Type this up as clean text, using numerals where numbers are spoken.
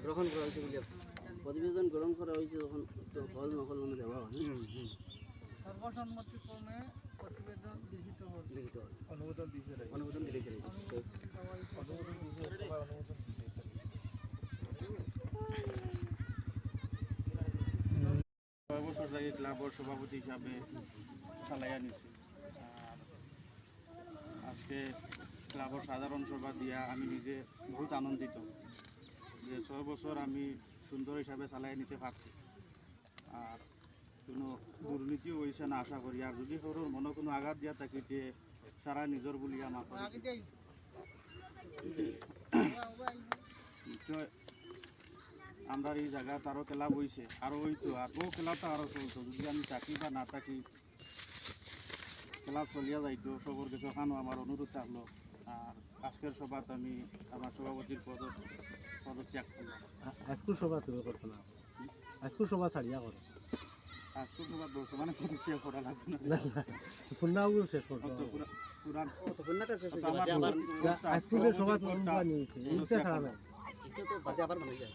গ্রহণ করা হয়েছে বলে প্রতিবেদন গ্রহণ করা হয়েছে যখন তো ফল নকল মানে দেওয়া হয় সর্বসম্মতিক্রমে প্রতিবেদন গৃহীত হল। অনুমোদন দিয়েছে বছর থেকে ক্লাবের সভাপতি হিসাবে চালাইয়া নিছি। আর আজকে ক্লাবের সাধারণ সভা দিয়া আমি নিজে বহুত আনন্দিত যে 6 বছর আমি সুন্দর হিসাবে চালাই নিতে পারছি। আর কোনো দুর্নীতিও হয়েছে না আশা করি। আর যদি সরুর মনে কোনো আঘাত দিয়া থাকি যে সারা নিজের বলিয়া মাফ নিশ্চয় আমরা এই জায়গা আরও ক্লাব হয়েছে আরও হইতো আর ও ক্লাবটা আরও চলতো যদি আমি থাকি বা না থাকি ক্লাব চলিয়া যাইতো সবর কিছু ওখানেও আমার অনুরোধ থাকলো। আর আজকের সভাত আমি আমার সভাপতির পদত্যাগ করলাম। আজকুর সভা তুমি করছো না আজকুর সভা ছাড়িয়া করো আজকের সভা বর্তমানে পদত্যাগ করা লাগবে না পূর্ণাঙ্গ শেষ করছো পুরান আজকুরের সভা তুমি নিয়েছে এইটা ছাড়া না এটা তো বাদে আবার মানে যায়